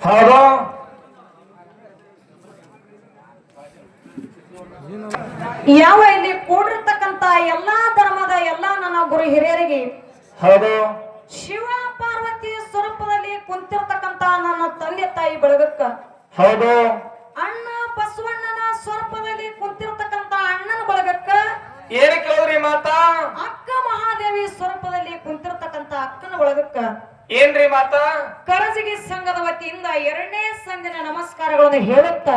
ಹೌದು. ಯಾವ ಇಲ್ಲಿ ಕೂಡಿರ್ತಕ್ಕಂತ ಎಲ್ಲಾ ಧರ್ಮದ ಎಲ್ಲಾ ನನ್ನ ಗುರು ಹಿರಿಯರಿಗೆ ಹೌದು. ಶಿವ ಪಾರ್ವತಿ ಸ್ವರೂಪದಲ್ಲಿ ಕುಂತಿರ್ತಕ್ಕಂತ ನನ್ನ ತಂದೆ ತಾಯಿ ಬಳಗಕ್ಕ ಹೌದು. ಅಣ್ಣ ಬಸವಣ್ಣನ ಸ್ವರೂಪದಲ್ಲಿ ಕುಂತಿರ್ತಕ್ಕಂತ ಅಣ್ಣನ ಬಳಗಕ್ಕ ಏನ್ ಕೇಳಿದ್ರಿ ಮಾತಾ? ಅಕ್ಕ ಮಹಾದೇವಿ ಸ್ವರೂಪದಲ್ಲಿ ಕುಂತಿರ್ತಕ್ಕಂತ ಅಕ್ಕನ ಬಳಗಕ್ಕ ಏನ್ರಿ ಮಾತಾ? ಕರಜಗಿ ಸಂಘದ ವತಿಯಿಂದ 2ನೇ ಸಂದಿನ ನಮಸ್ಕಾರಗಳನ್ನು ಹೇಳುತ್ತಾ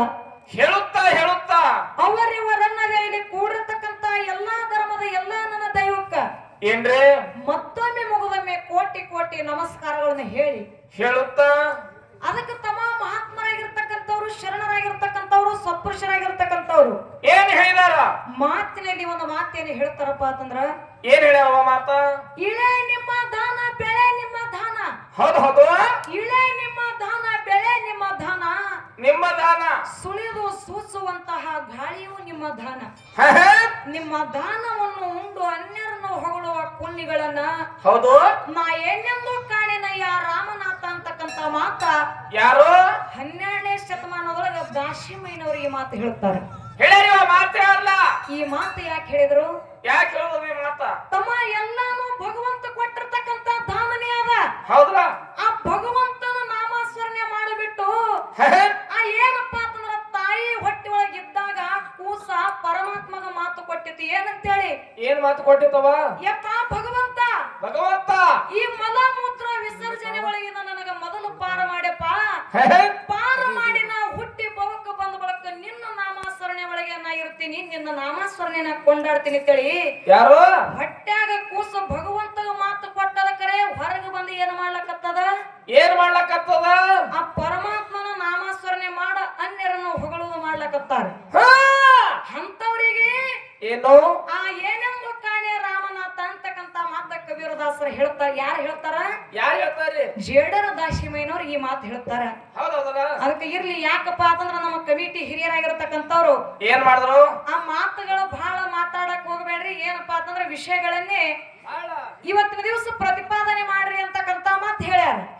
ಹೇಳುತ್ತಾ ಅವರಿವರನ್ನದೇ ಇಲ್ಲಿ ಕೂಡಿರ್ತಕ್ಕಂತ ಎಲ್ಲಾ ಧರ್ಮದ ಎಲ್ಲಾ ನನ್ನ ದೈವಕ್ಕ ಏನ್ರಿ ಮತ್ತೊಮ್ಮೆ ಮುಗಿದೊಮ್ಮೆ ಕೋಟಿ ಕೋಟಿ ನಮಸ್ಕಾರಗಳನ್ನು ಹೇಳುತ್ತಾ ಅದಕ್ಕೆ ತಮ್ಮ ಮಹಾತ್ಮರಾಗಿರ್ತಕ್ಕಂಥವ್ರು ಶರಣರಾಗಿರ್ತಕ್ಕಂಥವ್ರು ಸತ್ಪುರುಷರಾಗಿರ್ತಕ್ಕಂಥವ್ರು ಏನ್ ಹೇಳಿದಾರ? ಮಾತಿನಲ್ಲಿ ಒಂದು ಮಾತೇನು ಹೇಳ್ತಾರಪ್ಪ ಅಂತಂದ್ರ ಏನ್ ಹೇಳ್ಯಾವ ಮಾತಾ? ಇಳೆ ನಿಮ್ಮ ದಾನ ಬೆಳೆ ನಿಮ್ಮ ದಾನ. ಹೌದು ಹೌದು. ಇಳೆ ನಿಮ್ಮ ದಾನ ಬೆಳೆ ನಿಮ್ಮ ದಾನ. ನಿಮ್ಮ ದಾನ ಸುಳಿದು ಸೂಸುವಂತಹ ಗಾಳಿಯು ನಿಮ್ಮ ದಾನ. ನಿಮ್ಮ ದಾನವನ್ನು ಉಂಡು ಅನ್ಯರನ್ನು ಹೊಗಳುವ ಪುಣ್ಯಗಳನ್ನ ಹೌದು ನಾ ಎಣ್ಣೆಂದು ಕಾಣಿನಯ್ಯ ರಾಮನಾಥ ಅಂತಕ್ಕಂತ ಮಾತ ಯಾರು 12ನೇ ಶತಮಾನದೊಳಗ ದಾಶಿಮಯ್ಯನವರು ಈ ಮಾತು ಹೇಳ್ತಾರೆ. ಹೇಳ್ಯಾರ ಮಾತೇ ಅಲ್ಲ. ಈ ಮಾತು ಯಾಕೆ ಹೇಳಿದ್ರು? ಯಾಕೆ ಹೇಳೋದು ಈ ಮಾತ? ತಮ್ಮ ಎಲ್ಲಾನು ಭಗವಂತ ಕೊಟ್ಟಿರ್ತಕ್ಕಂತ ದಾನನೇ ಅದ. ಹೌದಾ? ಆ ಭಗವಂತನ ನಾಮಸ್ಮರಣೆ ಮಾಡಿಬಿಟ್ಟು ಆ ಏನಪ್ಪಾ ಅಂತಂದ್ರ ತಾಯಿ ಹೊಟ್ಟೆ ಒಳಗಿದ್ದಾಗ ಕೂಸ ಪರಮಾತ್ಮಗ ಮಾತು ಕೊಟ್ಟಿತ್ತು ಏನಂತೇಳಿ. ಏನ್ ಮಾತು ಕೊಟ್ಟಿತ್ತವ? ಯಪ್ಪ ಭಗವಂತ ಈ ಮಲ ಮೂತ್ರ ವಿಸರ್ಜನೆ ಒಳಗಿಂದ ನನಗ ಮೊದಲು ಪಾರ ಮಾಡ್ಯಪ್ಪ. ಪಾರ ಮಾಡಿ ನಾ ಹುಟ್ಟಿ ಬವಕ್ಕ ಬಂದ ಬಳಕ ನಿನ್ನ ನಾಮಸ್ಮರಣೆ ಒಳಗೆ ನಾ ಇರ್ತೀನಿ, ನಿನ್ನ ನಾಮಸ್ಮರಣೆ ನಾ ಕೊಂಡಾಡ್ತೀನಿ ಅಂತೇಳಿ ಯಾರು ಹೊಟ್ಟ್ಯಾಗ ಕೂಸ ಭಗವಂತಗ ಮಾತು ಕೊಟ್ಟದ ಕರೆ ಹೊರಗೆ ಬಂದು ಏನ್ ಮಾಡ್ಲಕತ್ತದ? ಏನ್ ಮಾಡ್ಲಕತ್ತದ? ಆ ಪರಮಾತ್ಮನ ನಾಮಸ್ಮರಣೆ ಮಾಡ ಅನ್ಯರನ್ನು ಹೊಗಳುವುದು ಮಾಡ್ಲಕತ್ತಾರೆ. ಅಂತವರಿಗೆ ಏನು ಆ ಏನೆಂದು ಕಾಣೆ ರಾಮನಾಥ ಅಂತಕ್ಕಂತ ಮಾತ ಕಬೀರದಾಸರು ಹೇಳ್ತಾರ. ಯಾರು ಹೇಳ್ತಾರ? ಯಾರು ಹೇಳ್ತಾರಿ? ಜೇಡರ ದಾಶಿಮಯ್ಯನವ್ರು ಈ ಮಾತು ಹೇಳ್ತಾರ. ಹೌದೌದಲ್ಲ. ಅದಕ್ಕೆ ಇರ್ಲಿ ಯಾಕಪ್ಪ ಅಂತಂದ್ರ ನಮ್ಮ ಕಮಿಟಿ ಹಿರಿಯರಾಗಿರ್ತಕ್ಕಂಥವ್ರು ಏನ್ ಮಾಡಿದ್ರು? ಆ ಮಾತುಗಳು ಬಹಳ ಮಾತಾಡಕ್ ಹೋಗ್ಬೇಡ್ರಿ, ಏನಪ್ಪಾ ಅಂತಂದ್ರ ವಿಷಯಗಳನ್ನೇ ಇವತ್ತಿನ ದಿವಸ ಪ್ರತಿಪಾದನೆ ಮಾಡ್ರಿ ಅಂತಕ್ಕಂತ ಮಾತು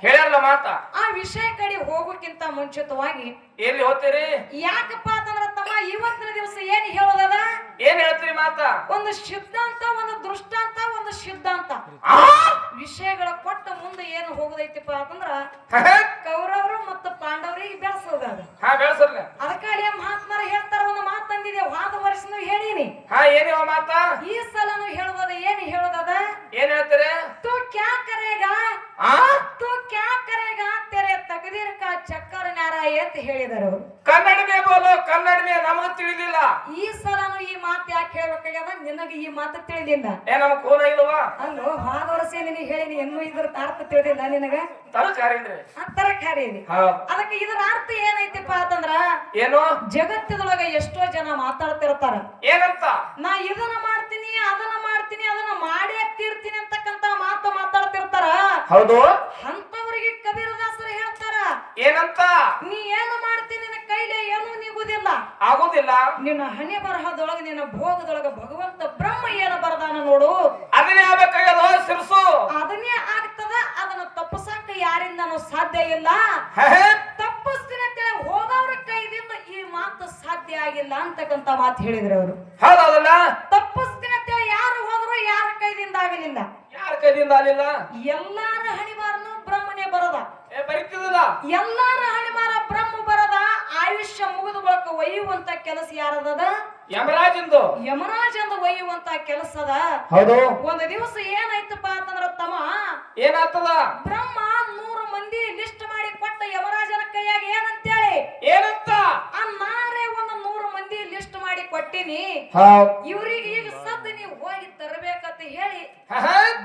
ಹೇಳ್ಯಾರಲ್ಲ ಮಾತ. ಆ ವಿಷಯ ಕಡೆ ಹೋಗೋಕ್ಕಿಂತ ಮುಂಚಿತವಾಗಿ ಎಲ್ಲಿ ಹೋಗ್ತೀರಿ? ಯಾಕಪ್ಪ ಅಂತಂದ್ರ ತಮ್ಮ ಇವತ್ತಿನ ದಿವಸ ಏನ್ ಹೇಳೋದದ? ಏನ್ ಹೇಳ್ತೀರಿ ಮಾತ? ಒಂದು ಸಿದ್ಧಾಂತ, ಒಂದು ದೃಷ್ಟಾಂತ, ಒಂದು ಸಿದ್ಧಾಂತ ವಿಷಯಗಳ ಕೊಟ್ಟ ಮುಂದೆ ಏನು ಹೋಗೋದೈತಿಪ್ಪ ಅಂತಂದ್ರ ಕೌರವರು ಮತ್ತು ಪಾಂಡವರಿಗೆ ಬೆಳೆಸೋದಾಗ ಬೆಳೆಸಲ್ಲ. ಅದಕ್ಕಾಗಿ ಮಹಾತ್ಮರ ಹೇಳ್ತಾರ. ಒಂದು ಮಾತು ತಂದಿದೆ, ಹೋದ ವರ್ಷನೂ ಹೇಳೀನಿ. ಏನಿವ ಮಾತ? ಈ ಸಲನು ಹೇಳೋದ ಏನ್ ಹೇಳೋದದ? ಏನ್ ಹೇಳ್ತೀರಿ? ತೂ ಕ್ಯಾ ಕರೇಗಾ तू क्या करेगा तेरे तकदीर का चक्कर नाराय ಅಂತ ಹೇಳಿದರು. ಕನ್ನಡ ಮೇ ಬೋಲೋ, ಕನ್ನಡ ಮೇ ನಮಗೆ ತಿಳಿದಿಲ್ಲ. ಈ ಸಲನು ಈ ಮಾತು ಯಾಕೆ ಹೇಳ್ಬೇಕಾಗ್ಯದ? ನಿನಗೆ ಈ ಮಾತು ತಿಳಿದಿಲ್ಲ. ನಮಗ್ ಕೋನ ಇಲ್ವಾ? ಅಲ್ಲೋ ಹೋದ ವರ್ಷ ನಿನಗೆ ಹೇಳಿನಿ, ಇನ್ನೂ ಇದ್ರ ಅರ್ಥ ತಿಳಿದಿಲ್ಲ ನಿನಗ? ತರಕಾರಿ ತರಕಾರಿ. ಅದಕ್ಕೆ ಇದರ ಅರ್ಥ ಏನೈತಿಪ್ಪ ಅಂತಂದ್ರ ಏನು? ಜಗತ್ತದೊಳಗ ಎಷ್ಟೋ ಜನ ಮಾತಾಡ್ತಿರ್ತಾರ. ಏನಂತ? ನಾ ಇದನ್ನ ಮಾಡ್ತೀನಿ, ಅದನ್ನ ಮಾಡ್ತೀನಿ, ಅದನ್ನ ಮಾಡೇ ತೀರ್ತೀನಿ ಅಂತಕ್ಕಂತ ಮಾತು ಮಾತಾಡ್ತಿರ್ತಾರ. ಹೌದು. ಅಂತವರಿಗೆ ಕಬೀರದಾಸರು ಹೇಳ್ತಾರ ಏನಂತ? ನೀ ಏನು ಮಾಡ್ತೀನಿ, ನಿನ್ನ ಕೈಲಿ ಏನೂ ನಿಗುದಿಲ್ಲ, ಆಗುದಿಲ್ಲ. ನಿನ್ನ ಹಣೆ ಬರಹದೊಳಗ, ನಿನ್ನ ಭೋಗದೊಳಗ ಭಗವಂತ ಬ್ರಹ್ಮ ಏನು ಬರದಾನ ನೋಡು, ಅದನ್ನೇ ಆಗ್ಬೇಕಾಗ್ಯದ ಸಿರ್ಸು. ಅದನ್ನೇ ಆಗ್ತದ. ಅದನ್ನ ತಪ್ಪಿಸಕ ಯಾರಿಂದನೂ ಸಾಧ್ಯ ಇಲ್ಲ. ತಪ್ಪಿಸ್ತೀನಿ ಅಂತೇಳಿ ಹೋದವ್ರ ಕೈದಿಂದ ಈ ಮಾತು ಸಾಧ್ಯ ಆಗಿಲ್ಲ ಅಂತಕ್ಕಂತ ಮಾತು ಹೇಳಿದ್ರು ಅವರು. ಹೌದಲ್ಲ? ತಪ್ಪಿಸ್ತೀನಿ ಅಂತೇಳಿ ಯಾರು ಹೋದ್ರು ಯಾರ ಕೈದಿಂದ ಆಗಲಿಲ್ಲ. ಯಾರ ಕೈದಿಂದ ಆಗಲಿಲ್ಲ? ಎಲ್ಲಾರ ಹಣಿಮಾರನು ಬ್ರಹ್ಮನೇ ಬರದ. ಬರೀತಿದಿಲ್ಲ. ಎಲ್ಲಾರ ಹಣಿಮಾರ ಬ್ರಹ್ಮ ಬರದ. ಆಯುಷ್ಯ ಮುಗಿದ ಬಳಿಕ ಒಯ್ಯುವಂತ ಕೆಲಸ ಯಾರದದ? ಯಮರಾಜಂದು. ಯಮರಾಜಂದು ಒಯ್ಯುವಂತ ಕೆಲಸದ. ಹೌದು. ಒಂದು ದಿವಸ ಏನಾಯ್ತಪ್ಪ ಅಂತಂದ್ರ ತಮ್ಮ, ಏನಾಗ್ತದ? ಬ್ರಹ್ಮ 100 ಮಂದಿ ಲಿಸ್ಟ್ ಮಾಡಿ ಕೊಟ್ಟ ಯಮರಾಜನ ಕೈಯಾಗ ಏನಂತೇಳಿ? ಏನಂತ? ಆ ನಾರೇ ಒಂದು 100 ಮಂದಿ ಲಿಸ್ಟ್ ಮಾಡಿ ಕೊಟ್ಟಿನಿ, ಇವ್ರಿಗೆ ಈಗ ಸದ್ದು ನೀವು ಹೋಗಿ ತರಬೇಕಂತ ಹೇಳಿ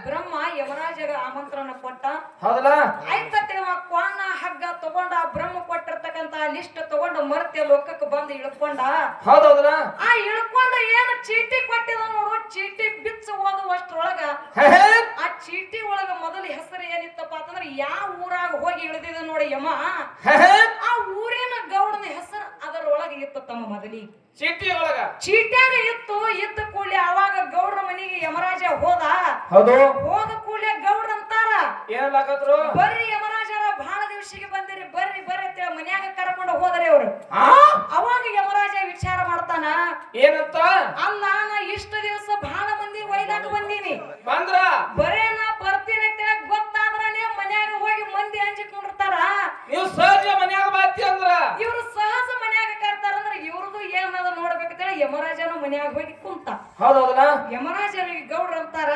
ಬ್ರಹ್ಮ ಯಮರಾಜಗ ಆಮಂತ್ರಣ ಕೊಟ್ಟ. ಹೌದಲ್ಲ? ಆಯ್ತತಿ ಕ್ವಾಣ ಹಗ್ಗ ತಗೊಂಡ ಬ್ರಹ್ಮ ಕೊಟ್ಟಿರ್ತಕ್ಕಂತ ಲಿಸ್ಟ್ ತಗೊಂಡ ಮರ್ತ್ಯ ಲೋಕಕ್ಕೆ ಬಂದು ಇಳ್ಕೊಂಡ. ಹೌದೌದಲ್ಲ? ಆ ಇಳ್ಕೊಂಡ ಏನು ಚೀಟಿ ಕೊಟ್ಟಿದ ನೋಡು, ಚೀಟಿ ಬಿಚ್ಚು ಓದುವಷ್ಟ್ರೊಳಗ ಆ ಚೀಟಿ ಒಳಗ ಮೊದಲ ಹೆಸರು ಏನಿತ್ತಪ್ಪ ಅಂತಂದ್ರೆ ಯಾವ ಊರಾಗ ಹೋಗಿ ಇಳಿದಿದ ನೋಡಿ ಯಮ, ಆ ಊರಿನ ಗೌಡನ ಹೆಸರು ಅದರೊಳಗೆ ಇತ್ತು ತಮ್ಮ. ಮೊದಲಿ ಚೀಟಿ ಒಳಗ ಚೀಟ್ಯಾಗ ಇತ್ತು. ಇದ್ದ ಕೂಡಲೇ ಅವಾಗ ಗೌಡ್ರ ಮನೆಗೆ ಯಮರಾಜ ಹೋದ. ಹೌದು. ಹೋದ ಕೂಡಲೇ ಗೌಡ್ರ ಅಂತಾರ, ಏನಾಗತ್ರು? ಬರ್ರಿ ಯಮರಾಜರ ಬಹಳ ದಿವಸಿಗೆ ಬಂದಿರಿ, ಬರ್ರಿ ಬರ್ರಿ ಅಂತ ಸಹೋದರಿ ಅವರು. ಆ ಅವಾಗ ಯಮರಾಜ ವಿಚಾರ ಮಾಡ್ತಾನ, ಏನಂತ ಅಲ್ಲ ನಾ ಇಷ್ಟ ದಿವಸ ಬಹಳ ಮಂದಿ ಒಯ್ದಾಕ ಬಂದೀನಿ, ಬಂದ್ರ ಬರೇ ನಾ ಬರ್ತೀನಿ ಅಂತ ಗೊತ್ತಾದ್ರೆ ಮನ್ಯಾಗ ಹೋಗಿ ಮಂದಿ ಅಂಜಿಕೊಂಡಿರ್ತಾರ, ನೀವು ಸಹಜ ಮನ್ಯಾಗ ಬಾತಿ ಅಂದ್ರ ಇವ್ರು ಸಹಜ ಮನ್ಯಾಗ ಕರ್ತಾರ ಅಂದ್ರೆ ಇವ್ರದ್ದು ಏನದ ನೋಡ್ಬೇಕಂತೇಳಿ ಯಮರಾಜನು ಮನ್ಯಾಗ ಹೋಗಿ ಕುಂತ. ಹೌದೌದಲ್ಲ ಯಮರಾಜನಿಗೆ ಗೌಡ್ರ ಅಂತಾರ,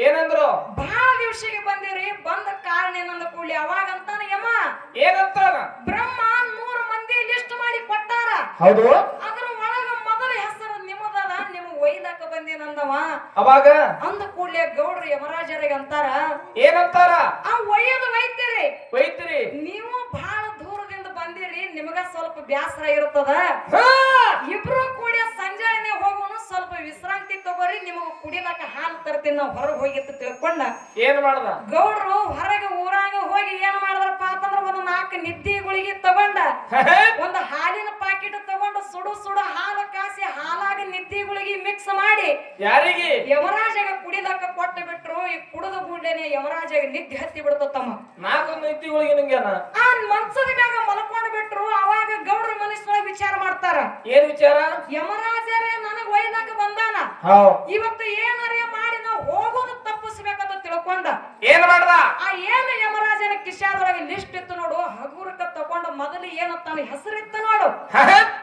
ಏನಂದ್ರು ಬಹಳ ದಿವಸಿಗೆ ಬಂದಿರಿ, ಬಂದ ಕಾರಣ ಏನಂದ ಕೂಡ್ಲಿ ಅವಾಗ ಅಂತಾನ ಯಮ, ಏನಂತಾನ ಬ್ರಹ್ಮ 100 ಮಂದಿ ಲಿಸ್ಟ್ ಮಾಡಿ ಕೊಟ್ಟಾರ, ಹೌದು ಅದ್ರ ಒಳಗ ಮೊದಲ ಹೆಸರು ನಿಮ್ಮದದ, ನಿಮ್ ಒಯ್ದಾಕ ಬಂದೇನಂದವ. ಅವಾಗ ಅಂದ ಕೂಡ್ಲೆ ಗೌಡ್ರು ಯಮರಾಜರಿಗೆ ಅಂತಾರ, ಏನಂತಾರ ಆ ಒಯ್ಯದು ಒಯ್ತೀರಿ, ಒಯ್ತಿರಿ ನೀವು ಬಹಳ ದೂರದಿಂದ ಬಂದಿರಿ, ನಿಮಗ ಸ್ವಲ್ಪ ಬ್ಯಾಸರ ಇರ್ತದ, ಇಬ್ರು ಕೂಡಿ ಸಂಜಾನೆ ಹೋಗೋನು, ಸ್ವಲ್ಪ ವಿಶ್ರಾಂತಿ ತಗೋರಿ, ನಿಮಗ ಕುಡಿಲಾಕ ಹಾಲು ತರ್ತೀನಿ, ನಾವು ಹೊರಗೆ ಹೋಗಿತ್ತು ತಿಳ್ಕೊಂಡ ಏನ್ ಮಾಡ್ದ ಗೌಡ್ರು ಹೊರಗೆ ಊರಾಗ ಹೋಗಿ ಏನ್ ಮಾಡಿದ್ರಪ್ಪ ಅಂತಂದ್ರ ಒಂದು 4 ನಿದ್ದಿ ಗುಳಿಗೆ ತಗೊಂಡ, ಒಂದು ಹಾಲಿನ ಪಾಕಿಟ್ ತಗೊಂಡು ಸುಡು ಸುಡು ಹಾಲು ಕಾಸಿ ಹಾಲಾಗ ನಿದ್ದಿ ಗುಳಿಗೆ ಮಿಕ್ಸ್ ಮಾಡಿ ಯಾರಿಗೆ ಯಮರಾಜಗ ಕುಡಿಲಾಕ ಕೊಟ್ಟು ಬಿಟ್ರು. ಈ ಕುಡಿದ ಕೂಡಲೇನೆ ಯಮರಾಜಗ ನಿದ್ದೆ ಹತ್ತಿ ಬಿಡ್ತಮ್ಮ. 4 ನೈತಿಗಳಿಗೆ ನಿಂಗೇನ ಆ ಮನ್ಸದ ಮ್ಯಾಗ ಮಲ್ಕೊಂಡು ಬಿಟ್ರು. ಅವಾಗ ಗೌಡ್ರ ಮನಸ್ಸೊಳಗೆ ವಿಚಾರ ಮಾಡ್ತಾರ, ಏನ್ ವಿಚಾರ ಯಮರಾಜರೇ ನನಗ್ ಒಯ್ದಾಕ ಬಂದಾನ, ಇವತ್ತು ಏನಾರೇ ಮಾಡಿ ನಾವು ಹೋಗೋದು ತಪ್ಪಿಸ್ಬೇಕಂತ ತಿಳ್ಕೊಂಡ ಏನ್ ಮಾಡ್ದ ಆ ಏನು ಯಮರಾಜನ ಕಿಶಾದೊಳಗೆ ಲಿಸ್ಟ್ ಇತ್ತು ನೋಡು, ಹಗುರಕ ತಗೊಂಡು ಮೊದಲು ಏನತ್ತಾನ ಹೆಸರಿತ್ತು ನೋಡು,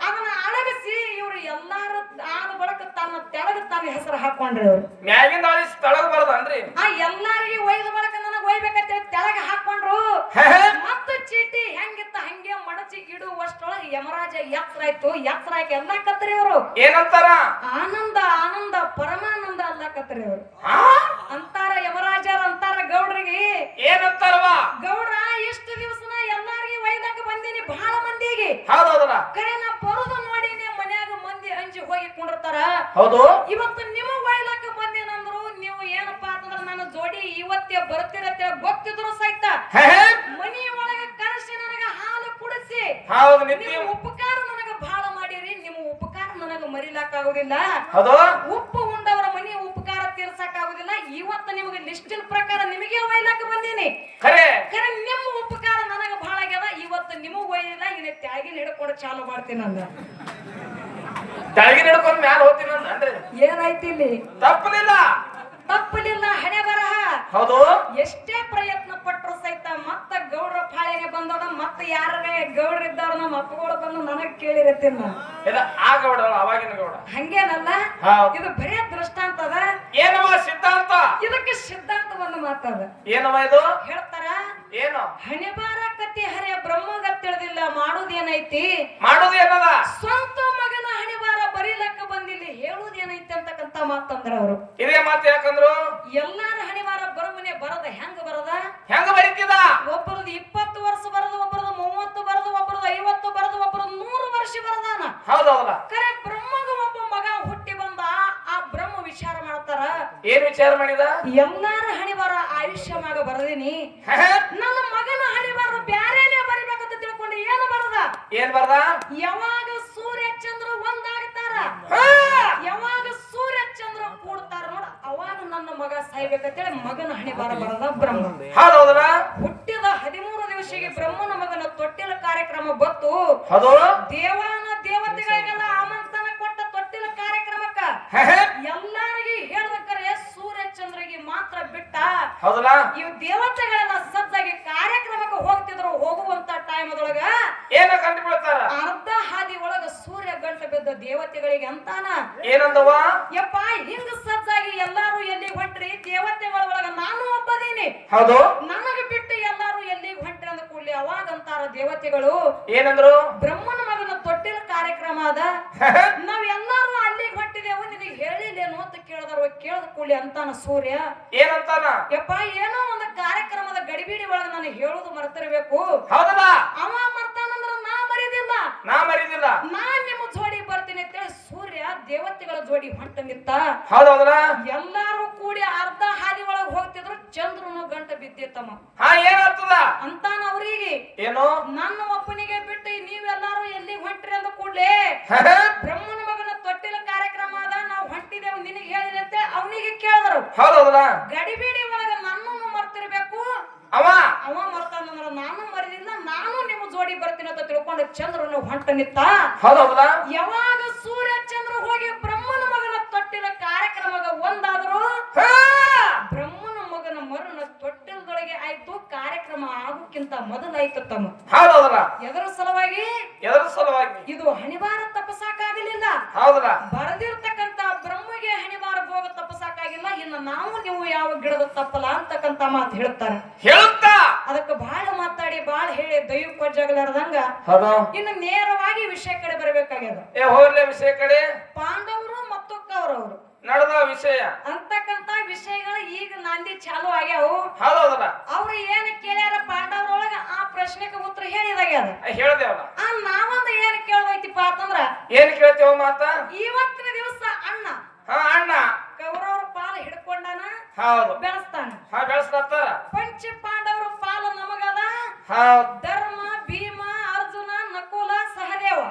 ಅದನ್ನ ಅಳಗಿಸಿ ಇವ್ರು ಎಲ್ಲಾರ ಆದ ಬಳಕ ತನ್ನ ತೆಳಗ ತನ್ನ ಹೆಸರು ಹಾಕೊಂಡ್ರಿ. ಅವ್ರು ಮ್ಯಾಗಿಂದ ಅಳಿಸಿ ತಳಗ ಬರದನ್ರಿ, ಆ ಎಲ್ಲಾರಿಗೆ ಒಯ್ದ ಬಳಕ ನನಗ್ ಒಯ್ಬೇಕಂತ ತೆಳಗ ಹಾಕೊಂಡ್ರು. ಮತ್ತ ಚೀಟಿ ಹೆಂಗಿತ್ತ ಹಂಗೆ ಮಡಚಿ ಇಡುವಷ್ಟೊಳಗೆ ಯಮರಾಜ ಎತ್ತರ ಆಯ್ತು. ಎತ್ತರ ಆಗಿ ಎಲ್ಲಾಕತ್ರಿ ಅವರು ಏನಂತಾರ ಆನಂದ ಆನಂದ ಪರಮಾನಂದ ಅಲ್ಲಕತ್ರಿ ಅವರು ಅಂತಾರ. ಯಮರಾಜರ ಅಂತಾರ ಗೌಡ್ರಿಗೆ, ಏನಂತಾರವ ಗೌಡ್ರ ಇಷ್ಟು ದಿವಸನ ಎಲ್ಲಾರಿಗೆ ಒಯ್ದಾಕ ಬಂದೀನಿ, ಬಹಳ ಮಂದಿಗೆ ಹೌದೌದಲ್ಲ ಕರೆ ನಾ ಬರೋದು ನೋಡಿನಿ, ಮನ್ಯಾಗ ಮಂದಿ ಅಂಜಿ ಹೋಗಿ ಕುಂಡಿರ್ತಾರ. ಹೌದು ಇವತ್ತು ನಿಮಗ್ ಒಯ್ದಾಕ ಬಂದೇನಂದ್ರು ನೀವು ಏನಪ್ಪಾ ಅಂತಂದ್ರ ನನ್ನ ಜೋಡಿ ಇವತ್ತೇ ಬರ್ತೀರತ್ತ ಗೊತ್ತಿದ್ರು ಸಹಿತ ಮನಿ ಒಳಗ ಕರೆಸಿ ನನಗ ಹಾಲು ಕುಡಿಸಿ ಹೌದು ನಿಮ್ಮ ಉಪಕಾರ ನನಗ ಬಹಳ ಮಾಡಿರಿ, ನಿಮ್ಮ ಉಪಕಾರ ನನಗ ಮರಿಲಾಕಾಗುದಿಲ್ಲ. ಹೌದು ಉಪ್ಪು ಉಂಡವರ ಮನಿ ಉಪಕಾರ ತೀರ್ಸಕ್ಕಾಗುದಿಲ್ಲ. ಇವತ್ತು ನಿಮಗೆ ಲಿಸ್ಟಿನ ಪ್ರಕಾರ ನಿಮಗೆ ಒಯ್ಲಾಕ ಬಂದೀನಿ, ಖರೆ ಖರೆ ನಿಮ್ಮ ಉಪಕಾರ ನನಗ ಬಹಳ ಆಗ್ಯದ. ಇವತ್ತು ನಿಮಗ್ ಒಯ್ದಿಲ್ಲ, ಇನ್ನ ತ್ಯಾಗಿನ ಹಿಡ್ಕೊಂಡು ಚಾಲು ಮಾಡ್ತೀನಿ ಅಂದ. ತೆಳಗಿನ ಹಿಡ್ಕೊಂಡ್ ಮ್ಯಾಲ ಹೋಗ್ತೀನಿ ಅಂದ್ರೆ ಏನಾಯ್ತು ಇಲ್ಲಿ? ತಪ್ಪಲಿಲ್ಲ ತಪ್ಪಲಿಲ್ಲ, ಹಣೆ ಬರಹ. ಹೌದು ಎಷ್ಟೇ ಪ್ರಯತ್ನ ಪಟ್ರು ಸಹಿತ ಮತ್ತ ಗೌಡ್ರ ಪಾಳೆಗೆ ಬಂದೋದ, ಮತ್ತ ಯಾರೇ ಗೌಡ್ರ ಇದ್ದವ್ರ ನಮ್ಮ ಅಪ್ಪಗಳು ಬಂದು ನನಗ್ ಕೇಳಿರತ್ತೀನಿ ನಾನು. ಇಲ್ಲ ಆ ಗೌಡ ಅವಾಗಿನ ಗೌಡ ಹಂಗೇನಲ್ಲ, ಹೌದು. ಇದು ಬರೇ ದೃಷ್ಟಾಂತ ಅದ. ಏನವ ಸಿದ್ಧಾಂತ? ಇದಕ್ಕೆ ಸಿದ್ಧಾಂತ ಒಂದು ಮಾತದ. ಏನವ ಇದು? ಹೇಳ್ತಾರ, ಏನು ಹಣೆ ಬಾರ ಕತ್ತಿ ಹರಿಯ ಬ್ರಹ್ಮಗ ತಿಳಿದಿಲ್ಲ, ಮಾಡೋದೇನೈತಿ? ಮಾಡೋದು ಏನದ? ಸ್ವಂತ ಮಗನ ಹಣೆ ಬಾರ ಬರೀಲಕ್ಕ ಬಂದಿಲ್ಲ, ಹೇಳುವುದೇನೈತಿ ಅಂತಕ್ಕಂತ ಮಾತಂದ್ರ ಅವರು. ಇದೇ ಮಾತು ಯಾಕಂದ್ರು? ಎಲ್ಲಾರ ಹಣೆ ಬಾರ ಬರಮನೆ ಬರದ ಹೆಂಗ ಬರದ? ಹೆಂಗ ಬರೀತಿದ? ಒಬ್ಬರದು 20 ವರ್ಷ ಬರದು, ಒಬ್ಬರದು 30 ಬರದು, ಒಬ್ಬರದು 50 ಬರದು, ಒಬ್ಬರದು 100 ವರ್ಷ ಬರದಾನ. ಹೌದೌದಲ್ಲ. ಕರೆ ಬ್ರಹ್ಮಗ ಒಬ್ಬ ಮಗ ಹುಟ್ಟಿ ಬಂದ. ಆ ಬ್ರಹ್ಮ ವಿಚಾರ ಮಾಡ್ತಾರ, ಏನ್ ವಿಚಾರ ಮಾಡಿದ? ಎಲ್ಲಾರ ಹಣಿವಾರ ಆಯುಷ್ಯವಾಗ ಬರದೀನಿ, ನನ್ನ ಮಗನ ಹಣಿವಾರ ಬ್ಯಾರೇನೆ ಬರಿಬೇಕಂತ ತಿಳ್ಕೊಂಡು ಏನು ಬರದ? ಏನ್ ಬರ್ದ? ಯಾವಾಗ ಸೂರ್ಯ ಚಂದ್ರ ಒಂದಾಗ್ತಾರ, ಯಾವಾಗ ಸೂರ್ಯ ಚಂದ್ರ ಕೂಡ್ತಾರ ನೋಡ, ಅವಾಗ ನನ್ನ ಮಗ ಸಾಯ್ಬೇಕಂತೇಳಿ ಮಗನ ಹಣಿವಾರ ಬರದ ಬ್ರಹ್ಮ. ಹೌದೌದಲ್ಲ. ಹುಟ್ಟಿದ 13 ದಿವಸಿಗೆ ಬ್ರಹ್ಮನ ಮಗನ ತೊಟ್ಟಿಲ ಕಾರ್ಯಕ್ರಮ ಬತ್ತು. ಹೌದು. ದೇವಾನ ದೇವತೆಗಳಿಗೆಲ್ಲ ಆಮಂತ್ರಣ ಕೊಟ್ಟ ತೊಟ್ಟಿಲ ಕಾರ್ಯಕ್ರಮಕ್ಕ ಎಲ್ಲಾರಿಗೆ ಹೇಳ್ಬೇಕಾರೆ ಸೂರ್ಯ ಚಂದ್ರಿಗೆ ಮಾತ್ರ ಬಿಟ್ಟ. ಹೌದಲ್ಲ. ಇವ್ ದೇವತೆಗಳೆಲ್ಲ ಸಜ್ಜಾಗಿ ಕಾರ್ಯಕ್ರಮಕ್ಕೆ ಹೋಗ್ತಿದ್ರು. ಹೋಗುವಂತ ಟೈಮ್ ಅದೊಳಗ ಏನ ಗಂಟು ಬೀಳ್ತಾರ? ಅರ್ಧ ಹಾದಿ ಒಳಗ ಸೂರ್ಯ ಗಂಟು ಬಿದ್ದ ದೇವತೆಗಳಿಗೆ ಅಂತಾನ, ಏನಂದವ? ಯಪ್ಪ ಹಿಂಗ ಸಜ್ಜಾಗಿ ಎಲ್ಲಾರು ಎಲ್ಲಿಗೆ ಹೊಂಟ್ರಿ? ದೇವತೆಗಳ ಒಳಗ ನಾನು ಒಬ್ಬದೀನಿ, ಹೌದು, ನನಗ ಬಿಟ್ಟು ಎಲ್ಲಾರು ಎಲ್ಲಿಗೆ ಹೊಂಟ್ರಿ ಅಂದ ಕೂಡ್ಲಿ ಅವಾಗ ಅಂತಾರ ದೇವತೆಗಳು, ಏನಂದ್ರು? ಬ್ರಹ್ಮನ ಮಗನ ತೊಟ್ಟಿಲ ಕಾರ್ಯಕ್ರಮ ಅದ, ನಾವ್ ಎಲ್ಲಾರು ಅಲ್ಲಿಗೆ ಹೊಂಟಿದೇವು, ನಿನಗೆ ಹೇಳಿಲ್ಲೇನು ಅಂತ ಕೇಳಿದಾರ. ಕೇಳದ ಕೂಡ್ಲಿ ಅಂತಾನ ಸೂರ್ಯ, ಏನಂತಾನ? ಯಪ್ಪ ಏನೋ ಒಂದು ಕಾರ್ಯಕ್ರಮದ ಗಡಿಬಿಡಿ ಒಳಗ ನಾನು ಹೇಳುದು ಮರ್ತಿರ್ಬೇಕು. ಹೌದಲ್ಲ. ಅವ ಮರ್ತಾನಂದ್ರ ನಾ ಮರಿದಿಲ್ಲ, ನಾ ಮರಿದಿಲ್ಲ, ನಾನ್ ನಿಮ್ಮ ಜೋಡಿ ಬರ್ತೀನಿ ಅಂತೇಳಿ ಸೂರ್ಯ ದೇವತೆಗಳ ಜೋಡಿ ಹೊಂಟ ನಿಂತ. ಹೌದೌದಲ್ಲ. ಎಲ್ಲಾರು ಕೂಡಿ ಅರ್ಧ ಹಾದಿ ಒಳಗ ಹೋಗ್ತಿದ್ರು. ಚಂದ್ರನು ಗಂಟ ಬಿದ್ದಿತ್ತಮ್ಮ. ಏನಾಗ್ತದ ಅಂತಾನ ಅವ್ರಿಗೆ, ಏನು ನನ್ನ ಒಬ್ಬನಿಗೆ ಬಿಟ್ಟು ನೀವೆಲ್ಲಾರು ಎಲ್ಲಿಗೆ ಹೊಂಟ್ರಿ ಅಂದ ಕೂಡ್ಲೆ ಬ್ರಹ್ಮನ ಮಗನ ತೊಟ್ಟಿಲ ಕಾರ್ಯಕ್ರಮ ಅದ, ನಾವು ಹೊಂಟಿದೇವು, ನಿನಗೆ ಹೇಳಿದೆ ಅಂತ ಅವನಿಗೆ ಕೇಳಿದ್ರು. ಹೌದೌದಲ್ಲ. ಗಡಿಬಿಡಿ ಒಳಗ ನನ್ನನ್ನು ಮರ್ತಿರ್ಬೇಕು, ಅವ ಮರ್ತಾನಂದ್ರ ನಾನು ಮರಿದಿಲ್ಲ, ನಾನು ನಿಮ್ಮ ಜೋಡಿ ಬರ್ತೀನಿ ಅಂತ ತಿಳ್ಕೊಂಡು ಚಂದ್ರನು ಹೊಂಟ ನಿತ್ತ. ಹೌದೌದಲ್ಲ ಯಾವಾಗ ಸೂರ್ಯ ಚಂದ್ರ ಹೋಗಿ ಬ್ರಹ್ಮನ ಮಗನ ತೊಟ್ಟಿನ ಕಾರ್ಯಕ್ರಮಗ ಒಂದಾದ್ರು ಬ್ರಹ್ಮನ ಮಗನ ಮರಣ ತೊಟ್ಟಿಲದೊಳಗೆ ಆಯ್ತು. ಕಾರ್ಯಕ್ರಮ ಆಗೋಕ್ಕಿಂತ ಮೊದಲಾಯ್ತು ತಮ್ಮ. ಹೌದೌದಲ್ಲ ಎದರ ಸಲುವಾಗಿ ಇದು ಹಣಿವಾರ ತಪ್ಪಸಾಕಾಗಲಿಲ್ಲ. ಹೌದಲ್ಲ ಬರೆದಿರ್ತಕ್ಕಂತ ಬ್ರಹ್ಮಗೆ ಹಣಿವಾರ ಭೋಗ ತಪ್ಪಸಾಕಾಗಿಲ್ಲ. ಇನ್ನು ನಾವು ನೀವು ಯಾವ ಗಿಡದ ತಪ್ಪಲ್ಲ ಅಂತಕ್ಕಂತ ಮಾತು ಹೇಳ್ತಾರೆ. ಅದಕ್ಕೆ ಬಹಳ ಮಾತಾಡಿ ಬಹಳ ಹೇಳಿ ದೈವ ಕೊಜ್ಜಾಗಲಾರ್ದಂಗ ಇನ್ನು ನೇರವಾಗಿ ವಿಷಯ ಕಡೆ ಬರಬೇಕಾಗ್ಯದ. ಹೋಗ್ಲಿ ವಿಷಯ ಕಡೆ. ಪಾಂಡವರು ಮತ್ತು ಕೌರವರು ನಡೆದ ವಿಷಯ ಅಂತಕ್ಕಂತ ವಿಷಯಗಳು ಈಗ ನಂದಿ ಚಾಲು ಆಗ್ಯಾವು. ಹೌದೌದಲ್ಲ ಅವ್ರು ಏನ್ ಕೇಳ್ಯಾರ ಪಾಂಡವರೊಳಗ ಆ ಪ್ರಶ್ನೆಗೆ ಉತ್ತರ ಹೇಳಿದಾಗ್ಯಾದ. ಹೇಳ್ದೇವಲ್ಲ ನಾವೊಂದು ಏನ್ ಕೇಳ್ದೈತಿಪ್ಪ ಅಂತಂದ್ರ ಏನ್ ಕೇಳ್ತೇವ ಮಾತ. ಇವತ್ತಿನ ದಿವಸ ಅಣ್ಣ ಅಣ್ಣ ಕೌರವ್ರ ಪಾಲ ಹಿಡ್ಕೊಂಡಾನ. ಹೌದು ಬೆಳೆಸ್ತಾನ. ಬೆಳೆಸ್ತಾರ. ಪಂಚ ಪಾಂಡವರ ಪಾಲ ನಮಗದ. ಧರ್ಮ ಭೀಮ ಅರ್ಜುನ ನಕುಲ ಸಹದೇವ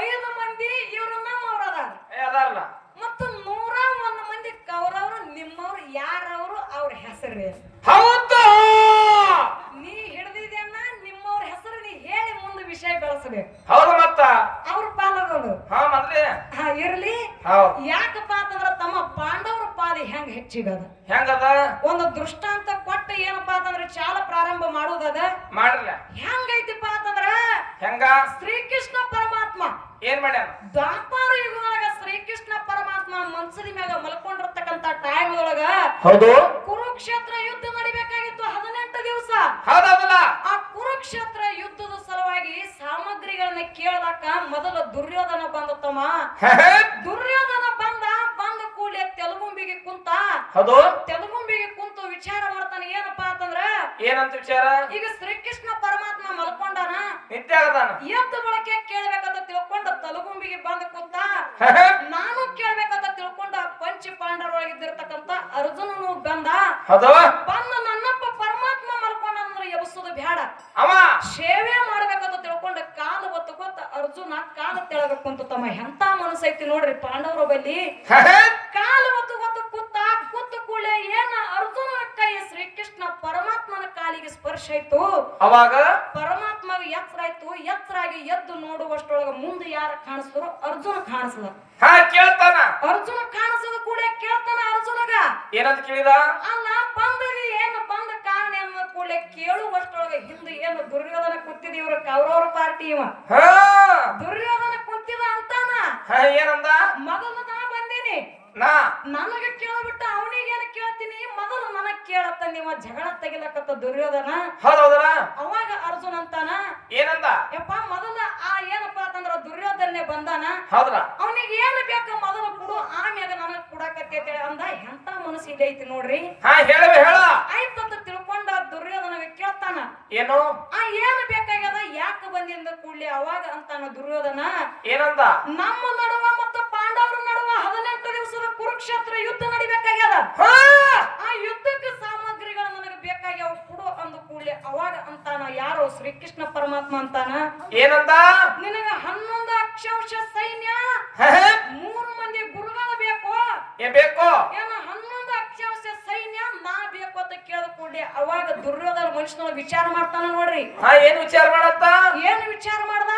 5 ಮಂದಿ ಇವ್ರು ನಮ್ಮವ್ರದ ಅದಾರಲ್ಲ. ಮತ್ತು 101 ಮಂದಿ ಕೌರವರು ನಿಮ್ಮವ್ರು. ಯಾರವರು ಅವ್ರ ಹೆಸರು ಹೌದು ನೀ ಹಿಡಿದಿದ್ಯನ್ನ ನಿಮ್ಮವ್ರ ಹೆಸರು ನೀ ಹೇಳಿ ಮುಂದೆ ವಿಷಯ ಬೆಳೆಸಬೇಕು. ಹೌದು ಮತ್ತ ಅವ್ರ ಪಾಲಗಳು ಮೊದ್ಲೇ ಇರ್ಲಿ. ಯಾಕಪ್ಪ ಅಂತಂದ್ರ ತಮ್ಮ ಪಾಂಡವರ ಪಾದ ಹೆಂಗ ಹೆಚ್ಚಿಗದ ಹೆಂಗದ ಒಂದು ದೃಷ್ಟಾಂತ ಕೊಟ್ಟ ಏನಪ್ಪಾ ಅಂತಂದ್ರ ಚಾಲ ಪ್ರಾರಂಭ ಮಾಡುವುದದ ಮಾಡಿಲ್ಲ. ಹೆಂಗೈತಿಪ್ಪ ಅಂತಂದ್ರ ಹೆಂಗ ಶ್ರೀಕೃಷ್ಣ ಪರಮಾತ್ಮ ಏನ್ ಮಾಡ್ಯಾನ. ದ್ವಾಪರ ಯುಗದೊಳಗ ಶ್ರೀಕೃಷ್ಣ ಪರಮಾತ್ಮ ಮನ್ಸದಿ ಮ್ಯಾಗ ಮಲ್ಕೊಂಡಿರ್ತಕ್ಕಂತ ಟೈಮ್ ಒಳಗ ಹೌದು ಕುರುಕ್ಷೇತ್ರ ಯುದ್ಧ ನಡಿಬೇಕಾಗಿತ್ತು 18 ದಿವಸ. ಹೌದಲ್ಲ ಆ ಕುರುಕ್ಷೇತ್ರ ಯುದ್ಧದ ಸಲುವಾಗಿ ಸಾಮಗ್ರಿಗಳನ್ನ ಕೇಳಲಾಕ ಮೊದಲು ದುರ್ಯೋಧನ ಬಂದತ್ತಮ್ಮ. ದುರ್ಯೋಧನ ಬಂದ ಕೂಡಲೇ ತೆಲುಗುಂಬಿಗೆ ಕುಂತ. ಹೌದು ತೆಲುಗುಂಬಿಗೆ ಕುಂತು ವಿಚಾರ ಮಾಡ್ತಾನೆ. ಏನಪ್ಪಾ ಅಂತಂದ್ರ ಏನಂತ ವಿಚಾರ. ಈಗ ಶ್ರೀಕೃಷ್ಣ ಪರಮಾತ್ಮ ಮಲ್ಕೊಂಡಾನ. ನಿತ್ಯ ಆಗದಾನ. ಎದ್ದು ಬಳಕೆ ಕೇಳ್ಬೇಕಂತ ತಿಳ್ಕೊಂಡ ತಲುಗುಂಬಿಗೆ ಬಂದ ಕುಂತ. ನಾನು ಕೇಳ್ಬೇಕಂತ ತಿಳ್ಕೊಂಡ ಪಂಚ ಪಾಂಡವರೊಳಗಿದ್ದಿರ್ತಕ್ಕಂತ ಅರ್ಜುನನು ಬಂದ. ಬಂದ ನನ್ನಪ್ಪ ಪರಮಾತ್ಮ ಮಲ್ಕೊಂಡಂದ್ರ ಎಬ್ಸೋದು ಬ್ಯಾಡ, ಅವ ಸೇವೆ ಮಾಡ್ಬೇಕಂತ ತಿಳ್ಕೊಂಡ ಕಾಲು ಒತ್ತು ಗೊತ್ತ ಅರ್ಜುನ ಕಾಲ ತೆಳಗ ಕುಂತ. ತಮ್ಮ ಎಂತ ಮನಸ್ಸೈತಿ ನೋಡ್ರಿ ಪಾಂಡವರ ಬಲ್ಲಿ. ಕಾಲು ಒತ್ತು ಗೊತ್ತು ಕೂತ ಕೂಡಲೇ ಏನ ಅರ್ಜುನ ಕೈ ಶ್ರೀಕೃಷ್ಣ ಪರಮಾತ್ಮನ ಕಾಲಿಗೆ ಸ್ಪರ್ಶ ಆಯ್ತು. ಅವಾಗ ಪರಮಾತ್ಮಗೆ ಎತ್ತರ ಆಯ್ತು. ಎತ್ತರಾಗಿ ಎದ್ದು ನೋಡುವಷ್ಟೊಳಗ ಮುಂದೆ ಯಾರ ಕಾಣಿಸಿದ್ರು ಅರ್ಜುನ ಕಾಣಿಸದ. ಕೇಳ್ತಾನ. ಅರ್ಜುನ ಕಾಣಿಸದ ಕೂಡ ಕೇಳ್ತಾನ ಅರ್ಜುನಗ. ಏನಂತ ಕೇಳಿದ. ಅಲ್ಲ ಬಂದದಿ ಏನು ಬಂದ ಕಾರಣ ಅನ್ನೋ ಕೂಡಲೇ ಕೇಳುವಷ್ಟೊಳಗ ಹಿಂದೆ ಏನು ದುರ್ಯೋಧನ ಕುಂತಿದ. ಇವ್ರ ಕೌರವರ ಪಾರ್ಟಿ ಇವ ದುರ್ಯೋಧನ ಕುಂತಿದ ಅಂತಾನ. ಏನಂದ. ಮೊದಲು ನಾ ಬಂದೀನಿ. ನನಗ ಕೇಳ್ಬಿಟ್ಟ ಅವನಿಗೇನು ಕೇಳ್ತೀನಿ. ಮೊದಲು ನನಗ್ ಕೇಳತ್ತ ನೀವ ಜಗಳ ತೆಗಿಲಕತ್ತ ದುರ್ಯೋಧನ. ಹೌದೌದಲ್ಲ. ಅವಾಗ ಅರ್ಜುನ್ ಅಂತಾನ. ಏನಂದ. ಯಪ್ಪ ಮೊದಲ ಏನಪ್ಪಾ ಅಂತಂದ್ರ ದುರ್ಯೋಧನೆ ಬಂದಾನ. ಹೌದಲ್ಲ. ಅವನಿಗೆ ಏನು ಬೇಕ ಮೊದಲು ಕೊಡು, ಆಮ್ಯಾಗ ನನಗ್ ಕೊಡಕತ್ತೇಳಿ ಅಂದ. ಎಂತ ಮನಸ್ಸು ಇದೆ ಐತಿ ನೋಡ್ರಿ. ಹೇಳ ಆಯ್ತಂತ ತಿಳ್ಕೊಂಡ ದುರ್ಯೋಧನಗೆ ಕೇಳ್ತಾನ. ಏನು ಏನು ಬೇಕಾಗ್ಯದ ಯಾಕೆ ಬಂದಿಂದ ಕೂಡ್ಲಿ. ಅವಾಗ ಅಂತಾನ ದುರ್ಯೋಧನ. ಏನಂದ. ನಮ್ಮ ನಡುವ ಮತ್ತು ಪಾಂಡವರ ನಡುವ 18 ದಿವಸದ ಕುರುಕ್ಷೇತ್ರ ಯುದ್ಧ ನಡಿಬೇಕಾಗ್ಯದ. ಆ ಯುದ್ಧಕ್ಕೆ ಸಾಮಗ್ರಿಗಳು ನನಗೆ ಬೇಕಾಗ್ಯಾವ ಕೊಡು ಅಂದ ಕೂಡ್ಲಿ. ಅವಾಗ ಅಂತಾನ ಯಾರೋ ಶ್ರೀಕೃಷ್ಣ ಪರಮಾತ್ಮ ಅಂತಾನ. ಏನಂದ. ನಿನಗ 11 ಅಕ್ಷೌಷ ಸೈನ್ಯ 3 ಮಂದಿ ಗುರುಗಳು ಬೇಕು. ಬೇಕು ಏನ 11 ಅಕ್ಷೌಷ ಸೈನ್ಯ ನಾ ಬೇಕು ಅಂತ ಕೇಳಿದ ಕೂಡ್ಲಿ. ಅವಾಗ ದುರ್ಯೋಧನ ಮನುಷ್ಯನ ವಿಚಾರ ಮಾಡ್ತಾನ ನೋಡ್ರಿ. ಏನ್ ವಿಚಾರ ಮಾಡತ್ತ. ಏನು ವಿಚಾರ ಮಾಡ್ದ.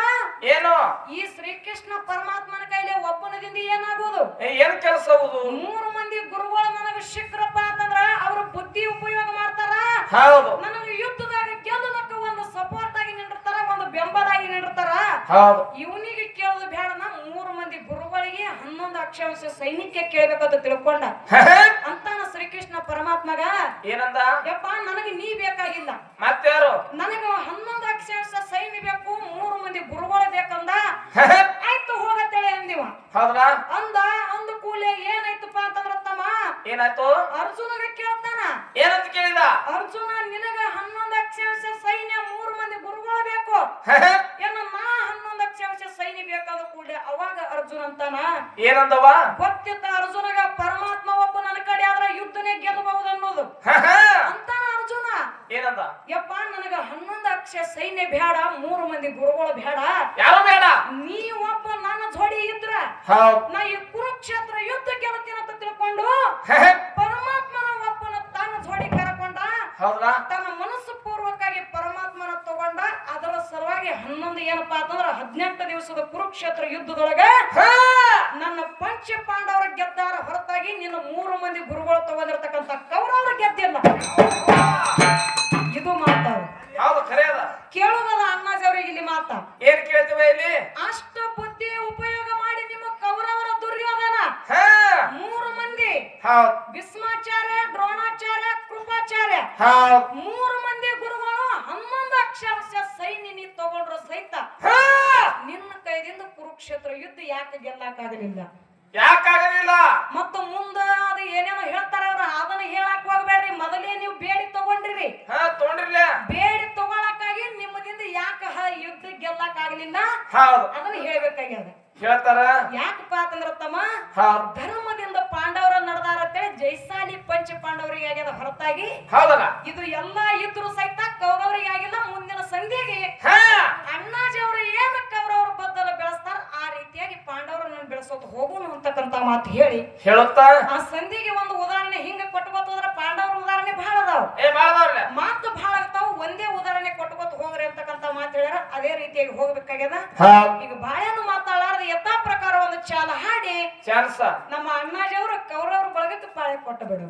ಏನು ಈ ಶ್ರೀಕೃಷ್ಣ ಪರಮಾತ್ಮನ ಕೈಲಿ ಒಬ್ಬನದಿಂದ ಏನಾಗೋದು. ಏನ್ ಕೆಲಸ ಆಗುದು. 3 ಮಂದಿ ಗುರುಗಳು ನನಗ ಶಿಖರಪ್ಪ ಅಂತಂದ್ರ ಅವ್ರ ಬುದ್ಧಿ ಉಪಯೋಗ ಮಾಡ್ತಾರ. ಹೌದು. ನನಗ ಯುದ್ಧದಾಗ ಗೆಲ್ಲಲಕ್ಕ ಒಂದು ಸಪೋರ್ಟ್ ಆಗಿ ನಿಂದಿರ್ತಾರ, ಒಂದು ಬೆಂಬಲಾಗಿ ನಿಂದಿರ್ತಾರ. ಹೌದು. ಇವನಿಗೆ ಕೇಳೋದು ಬೇಡನ 3 ಮಂದಿ ಗುರುಗಳಿಗೆ 11 ಅಕ್ಷೌಷ ಸೈನಿಕ ಕೇಳ್ಬೇಕಂತ ತಿಳ್ಕೊಂಡ ಅಂತಾನ ಶ್ರೀಕೃಷ್ಣ ಪರಮಾತ್ಮಗ. ಏನಂದ. ಯಪ್ಪ ನನಗೆ ನೀ ಬೇಕಾಗಿಲ್ಲ. ಮತ್ತಾರು. ನನಗ 11 ಅಕ್ಷೌಷ ಸೈನ್ಯ ಬೇಕು, 3 ಮಂದಿ ಗುರುಗಳು ಬೇಕಂದ. ಆಯ್ತು ಹೋಗತ್ತೇಳಿ ಅಂದಿವ. ಹೌದಾ. ಅಂದ ಕೂಡಲೇ ಏನಾಯ್ತಪ್ಪ ಅಂತಂದ್ರ ತಮ್ಮ. ಏನಾಯ್ತು. ಅರ್ಜುನಗ ಕೇಳ್ತಾನ. ಏನಂತ ಕೇಳಿದ. ಅರ್ಜುನ ನಿನಗ 11 ಅಕ್ಷೌಷ ಸೈನ್ಯ 3 ಮಂದಿ ಗುರುಗಳು ಬೇಕು. ಏನ ನಾ 11 ಅಕ್ಷೌಷ ಸೈನ್ಯ ಬೇಕಾದ ಕೂಡಲೇ ಅವಾಗ ಅರ್ಜುನ ಅಂತಾನ. ಏನಂದವ. ಗೊತ್ತಿತ್ತ ಅರ್ಜುನಗ ಪರಮಾತ್ಮ ಒಬ್ಬ ನನ್ನ ಕಡೆ ಆದ್ರ ಯುದ್ಧನೇ ಗೆಲ್ಲಬಹುದು ಅನ್ನೋದು ಅಂತಾನ ಅರ್ಜುನ. ಏನಂದ. ಯಪ್ಪ ನನಗ 11 ಅಕ್ಷ ಸೈನ್ಯ ಬೇಡ, 3 ಮಂದಿ ಗುರುಗಳು ಬೇಡ. ಯಾರು ಬೇಡ. ನೀ ಒಬ್ಬ ನನ್ನ ಜೋಡಿ ಇದ್ರ ನಾ ಈ ಕುರುಕ್ಷೇತ್ರ ಯುದ್ಧ ಗೆಲ್ಲತೀನಿ ಅಂತ ತಿಳ್ಕೊಂಡು ಪರಮಾತ್ಮನ ಒಬ್ಬನ ತನ್ನ ಜೋಡಿ ಕರಕೊಂಡ. ತನ್ನ ಮನಸ್ಸು ಪೂರ್ವಕವಾಗಿ ಪರಮಾತ್ಮನ ತಗೊಂಡ. ಅದರ ಸಲುವಾಗಿ ಒಳಗೆ 11 ಏನಪ್ಪಾ ಅಂತಂದ್ರ 18 ದಿವಸದ ಕುರುಕ್ಷೇತ್ರ ಯುದ್ಧದೊಳಗ ನನ್ನ ಪಂಚ ಪಾಂಡವರ ಗೆದ್ದಾರ ಹೊರತಾಗಿ ನಿನ್ನ 3 ಮಂದಿ ಗುರುಗಳು ತಗೊಂಡಿರ್ತಕ್ಕಂಥ ಕೌರವರ ಗೆದ್ದಿಲ್ಲ. ಇದು ಮಾತಾವ ಹೌದು ಖರೆ ಅದ. ಕೇಳುವುದ ಅಣ್ಣಾಜವ್ರಿಗೆ ಇಲ್ಲಿ ಮಾತಾ ಏನ್ ಕೇಳ್ತೀವಿ ಇಲ್ಲಿ? ಅಷ್ಟ ಬುದ್ಧಿ ಉಪಯೋಗ ಮಾಡಿ ನಿಮ್ಮ ಕೌರವರ ದುರ್ಯೋಧನ 3 ಮಂದಿ ಭೀಷ್ಮಾಚಾರ್ಯ, ದ್ರೋಣಾಚಾರ್ಯ, ಕೃಪಾಚಾರ್ಯ 3 ಮಂದಿ ಗುರುಗಳು 11 ಅಕ್ಷಾಂಶ ಸೈನ್ಯ ನೀ ತಗೊಂಡ್ರು ಸಹಿತ ನಿನ್ನ ಕೈದಿಂದ ಕುರುಕ್ಷೇತ್ರ ಯುದ್ಧ ಯಾಕೆ ಗೆಲ್ಲಕ್ಕಾಗಲಿಲ್ಲ? ಯಾಕಾಗಲಿಲ್ಲ? ಮತ್ತು ಮುಂದ ಅದು ಏನೇನೋ ಹೇಳ್ತಾರ ಅವ್ರ ಅದನ್ನ ಹೇಳಕ್ ಹೋಗ್ಬೇಡ್ರಿ. ಮೊದಲೇ ನೀವು ಬೇಡಿ ತಗೊಂಡ್ರಿ. ತಗೊಂಡ್ರಿಲ್ಲ. ಬೇಡಿ ತಗೊಳಕ್ಕಾಗಿ ನಿಮ್ಮದಿಂದ ಯಾಕೆ ಯುದ್ಧ ಗೆಲ್ಲಕ್ ಆಗ್ಲಿಲ್ಲ ಅದನ್ನ ಹೇಳ್ಬೇಕಾಗ್ಯದ. ಹೇಳ್ತಾರ ಯಾಕಪ್ಪ ಅಂತಂದ್ರ ತಮ್ಮ ಧರ್ಮದಿಂದ ಪಾಂಡವರ ನಡೆದಾರ ಅಂತೇಳಿ ಜೈಸಾಲಿ ಪಂಚ ಪಾಂಡವರಿಗೆ ಆಗ್ಯದ ಹೊರತಾಗಿ ಇದು ಎಲ್ಲಾ ಇದ್ರು ಸಹಿತ ಕೌರವರಿಗೆ ಆಗಿಲ್ಲ. ಮುಂದಿನ ಸಂಧಿಗೆ ಅಣ್ಣಾಜಿ ಅವರು ಏನು ಕೌರವರ ಬದ್ದಲ ಬೆಳೆಸ್ತಾರ ಆ ರೀತಿಯಾಗಿ ಪಾಂಡವರನ್ನ ಬೆಳೆಸೋದು ಹೋಗುನು ಅಂತಕ್ಕಂತ ಮಾತು ಹೇಳಿ ಹೇಳುತ್ತಾ ಆ ಸಂಧಿಗೆ ಒಂದು ಉದಾಹರಣೆ ಹಿಂಗ ಕೊಟ್ಕೋತ ಹೋದ್ರ ಪಾಂಡವರ ಉದಾಹರಣೆ ಬಹಳ ಅದಾವ, ಮಾತು ಬಹಳ ಆಗ್ತಾವ. ಒಂದೇ ಉದಾಹರಣೆ ಕೊಟ್ಕೋತ ಹೋಗ್ರಿ ಅಂತಕ್ಕಂತ ಮಾತು ಹೇಳ್ಯಾರ. ಅದೇ ರೀತಿಯಾಗಿ ಹೋಗ್ಬೇಕಾಗ್ಯದ. ಈಗ ಬಾಳೆಯನ್ನು ಮಾತಾಡಾರ್ದ ಯಥಾ ಪ್ರಕಾರ ಒಂದು ಚಾಲ ಹಾಡಿ ಚಾನ್ಸ ನಮ್ಮ ಅಣ್ಣಾಜಿ ಅವರು ಕೌರವರ ಬಳಗಕ್ಕೆ ಪಾಳೆ ಕೊಟ್ಟು ಬಿಡು.